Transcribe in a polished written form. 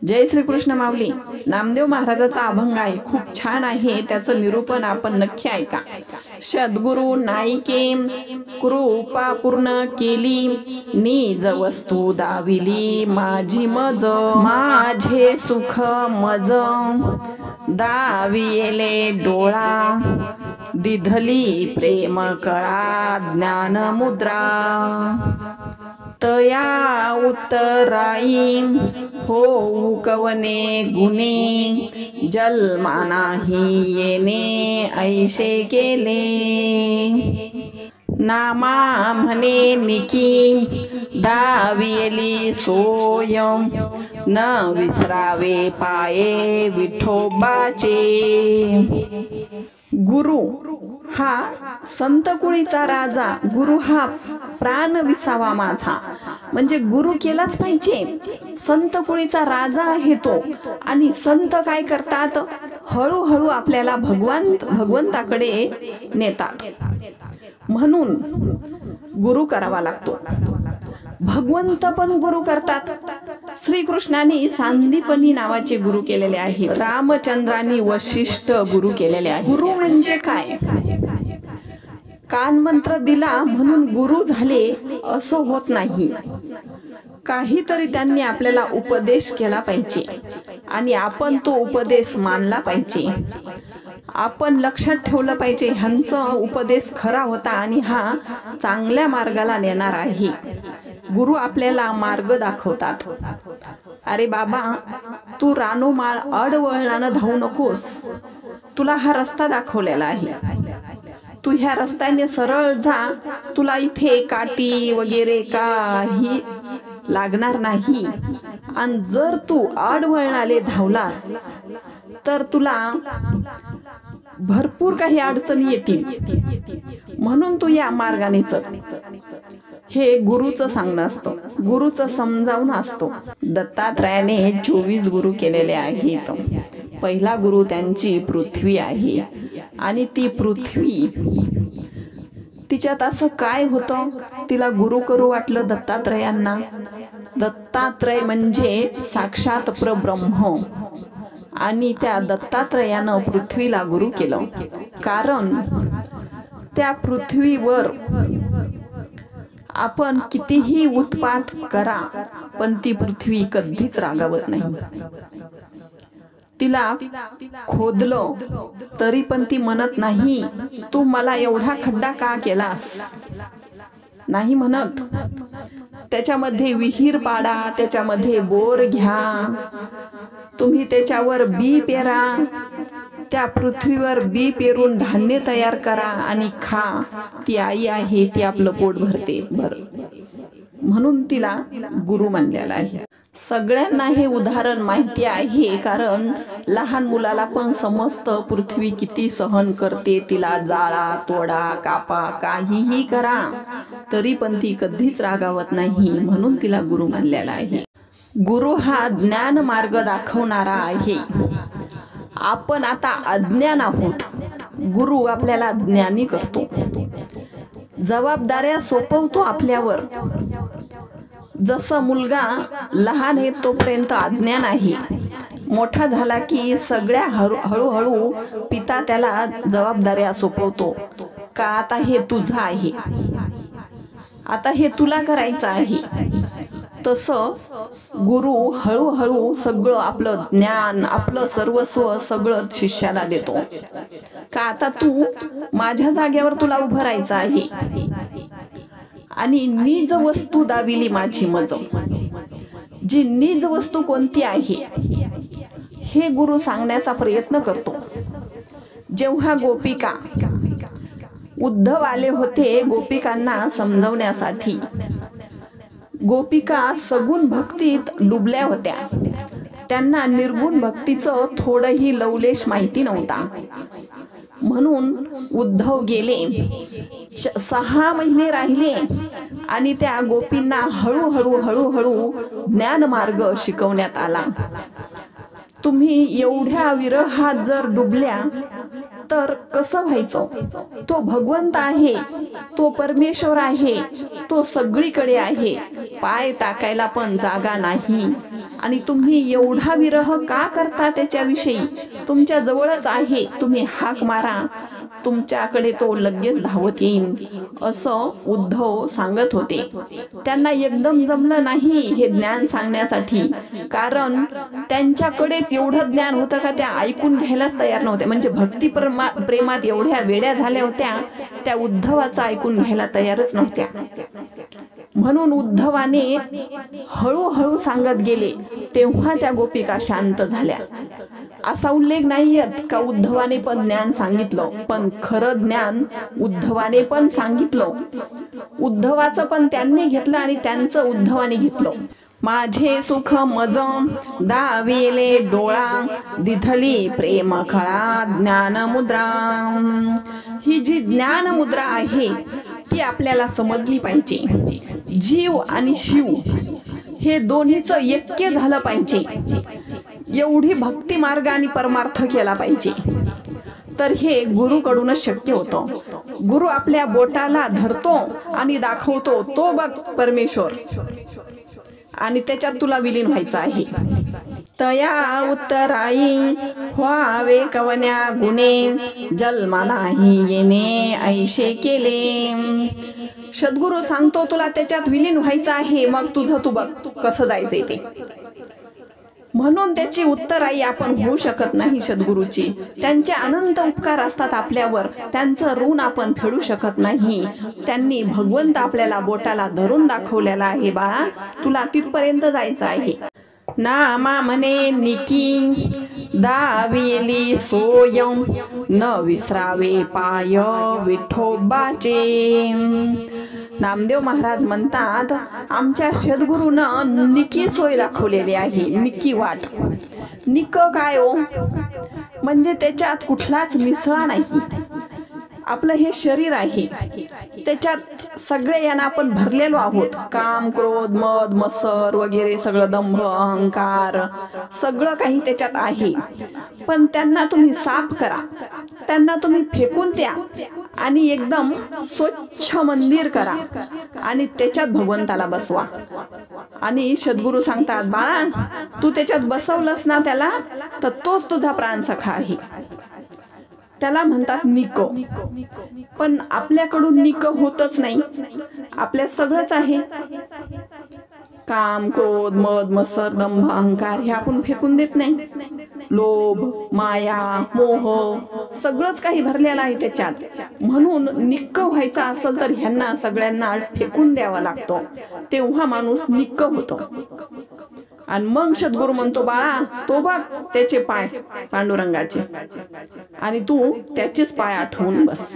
जय श्री कृष्ण माऊली. नामदेव महाराजाचा अभंग आहे, खूप छान आहे. त्याचं निरूपण आपण नक्की ऐका. सद्गुरु नाईके कृपा पूर्ण केली, निज वस्तू दाविली माझी मज. माझे सुख मज दाविले डोळा, दिधली प्रेम कळा ज्ञान मुद्रा. तया उत्तराई हो कवने गुणे, जन्मानाही येणे ऐसे केले. नामा म्हणे निकी दाविली सोय, न विसरावे पाये विठोबाचे. गुरु हा संत कुळीचा राजा, गुरु हा प्राण विसावा माझा. म्हणजे गुरु केलाच पाहिजे. संत कुळीचा राजा आहे तो. आणि संत काय करतात, हळूहळू आपल्याला भगवंताकडे नेतात. म्हणून गुरु करावा लागतो. भगवंत पण गुरु करतात. श्रीकृष्णाने सांदीपनी नावाचे गुरु केलेले आहे. रामचंद्रांनी वशिष्ठ गुरु केलेले आहे. गुरु म्हणजे काय? कान मंत्र दिला म्हणून गुरु झाले असं होत नाही. काहीतरी त्यांनी आपल्याला उपदेश केला पाहिजे आणि आपण तो उपदेश मानला पाहिजे. आपण लक्षात ठेवलं पाहिजे ह्यांचा उपदेश खरा होता आणि हा चांगल्या मार्गाला नेणार आहे. गुरु आपल्याला मार्ग दाखवतात. अरे बाबा, तू रानोमाळ अडवळणानं धावू नकोस, तुला हा रस्ता दाखवलेला आहे. तू ह्या रस्त्याने सरळ जा, तुला इथे काठी वगैरे काही लागणार नाही. आणि जर तू आडवळणाले धावलास तर तुला भरपूर काही अडचणी येतील. म्हणून तू या मार्गाने चल. हे गुरुचं सांगणं असतं, गुरुचं समजावून असतो. दत्तात्रयाने 24 गुरु केलेले आहेत. पहिला गुरु त्यांची पृथ्वी आहे. आणि ती पृथ्वी, तिच्यात असं काय होतं तिला गुरु करू वाटलं दत्तात्रयांना? दत्तात्रय म्हणजे साक्षात परब्रह्म. आणि त्या दत्तात्रयानं पृथ्वीला गुरु केलं. कारण त्या पृथ्वीवर आपण कितीही उत्पात करा पण ती पृथ्वी कधीच रागावत नाही. तिला खोदलं तरी पण ती म्हणत नाही तू मला एवढा खड्डा का केलास, नाही म्हणत. त्याच्यामध्ये विहीर पाडा, त्याच्यामध्ये बोर घ्या, तुम्ही त्याच्यावर बी पेरा, त्या पृथ्वीवर बी पेरून धान्य तयार करा आणि खा. ती आई आहे, ती आपलं पोट भरते. म्हणून तिला गुरु मानलेला आहे. सगळ्यांना हे उदाहरण माहिती आहे, कारण लहान मुलाला पण समजतं पृथ्वी किती सहन करते. तिला जाळा, तोडा, कापा, काहीही करा तरी पण ती कधीच रागावत नाही. म्हणून तिला गुरु मानलेला आहे. गुरु हा ज्ञान मार्ग दाखवणारा आहे. आपण आता अज्ञान आहोत, गुरु आपल्याला ज्ञानी करतो. जबाबदाऱ्या सोपवतो आपल्यावर. जसं मुलगा लहान आहे तोपर्यंत अज्ञान आहे, मोठा झाला की सगळ्या हळूहळू पिता त्याला जबाबदाऱ्या सोपवतो. का आता हे तुझं आहे, आता हे तुला करायचं आहे. तसं गुरु हळूहळू सगळं आपलं ज्ञान, आपलं सर्वस्व सगळं शिष्याला देतो. का आता तू माझ्या जागेवर तुला उभं राहायचं आहे. आणि निज वस्तू दाविली माझी मज. जी निज वस्तू कोणती आहे हे गुरु सांगण्याचा प्रयत्न करतो. जेव्हा गोपिका, उद्धव आले होते गोपिकांना समजवण्यासाठी. गोपिका सगुण भक्तीत डुबल्या होत्या. त्यांना निर्गुण भक्तीचं थोडंही लवलेश माहिती नव्हता. म्हणून उद्धव गेले. 6 महिने राहिले आणि त्या गोपींना हळूहळू ज्ञान मार्ग शिकवण्यात आला. तुम्ही एवढ्या विरहात जर डुबल्या तर कसं व्हायचं? तो भगवंत आहे, तो परमेश्वर आहे, तो सगळीकडे आहे, पाय टाकायला पण जागा नाही. आणि तुम्ही एवढा विरह का करता त्याच्याविषयी? तुमच्या जवळच आहे, तुम्ही हाक मारा, तुमच्याकडे तो लगेच धावत येईल, असं उद्धव सांगत होते. त्यांना एकदम जमलं नाही हे ज्ञान सांगण्यासाठी, कारण त्यांच्याकडेच एवढं ज्ञान होतं का त्या ऐकून घ्यायलाच तयार नव्हत्या. म्हणजे भक्ती प्रेमात एवढ्या वेड्या झाल्या होत्या, त्या उद्धवाचं ऐकून घ्यायला तयारच नव्हत्या. म्हणून उद्धवाने हळूहळू सांगत गेले, तेव्हा त्या गोपिका शांत झाल्या. असा उल्लेख नाहीये का उद्धवाने पण ज्ञान सांगितलं, पण खरं ज्ञान उद्धवाने पण सांगितलं. उद्धवाचं पण त्यांनी घेतलं आणि त्यांचं उद्धवाने घेतलं. माझे सुख मज दाविले डोळा, दिधली प्रेम खळा ज्ञान मुद्रा. ही जी ज्ञान मुद्रा आहे ती आपल्याला समजली पाहिजे. जीव आणि शिव हे दोन्हीचं ऐक्य झालं पाहिजे. एवढी भक्ती मार्ग आणि परमार्थ केला पाहिजे. तर हे गुरुकडूनच शक्य होतं. गुरु आपल्या बोटाला धरतो आणि दाखवतो, तो बघ परमेश्वर, आणि त्याच्यात तुला विलीन व्हायचं आहे. तया उत्तराई व्हावे कवन्या गुणे, जन्मा नाही येणे ऐशे केले. सद्गुरु सांगतो तुला त्याच्यात विलीन व्हायचं आहे, मग तुझं तू बघ कसं जायचंय ते. म्हणून त्याची उत्तराई आपण होऊ शकत नाही सद्गुरूची. त्यांचे अनंत उपकार असतात आपल्यावर, त्यांचं ऋण आपण फेडू शकत नाही. त्यांनी भगवंत आपल्याला बोटाला धरून दाखवलेला आहे, बाळा तुला तिथपर्यंत जायचं आहे. नामा म्हणे निकी दाविली सोय, न विसरावे पाय विठोबाचे. नामदेव महाराज म्हणतात, आमच्या सद्गुरूनं निकी सोय दाखवलेली आहे, निकी वाट. निक काय हो? म्हणजे त्याच्यात कुठलाच मिसळा नाही. आपलं हे शरीर आहे, त्याच्यात सगळे यांना आपण भरलेलो आहोत. काम, क्रोध, मद, मत्सर वगैरे सगळं, दंभ, अहंकार, सगळं काही त्याच्यात आहे. पण त्यांना तुम्ही साफ करा, त्यांना तुम्ही फेकून द्या आणि एकदम स्वच्छ मंदिर करा आणि त्याच्यात भगवंताला बसवा. आणि सद्गुरू सांगतात, बाळा तू त्याच्यात बसवलंस ना त्याला, तर तोच तुझा प्राणसखा आहे. त्याला म्हणतात निक. पण आपल्याकडून निक होतच नाही. आपल्या सगळंच आहे, काम, क्रोध, मद, मत्सर, दंभ, अहंकार हे आपण फेकून देत नाही. लोभ, माया, मोह सगळंच काही भरलेलं आहे त्याच्यात. म्हणून निक्क व्हायचं असेल तर ह्यांना सगळ्यांना फेकून द्यावा लागतो, तेव्हा माणूस निक्क होतो. आणि मग सद्गुरू म्हणतो, बाळा तो बघ त्याचे पाय पांडुरंगाचे, आणि तू त्याचेच पाय आठवून बस.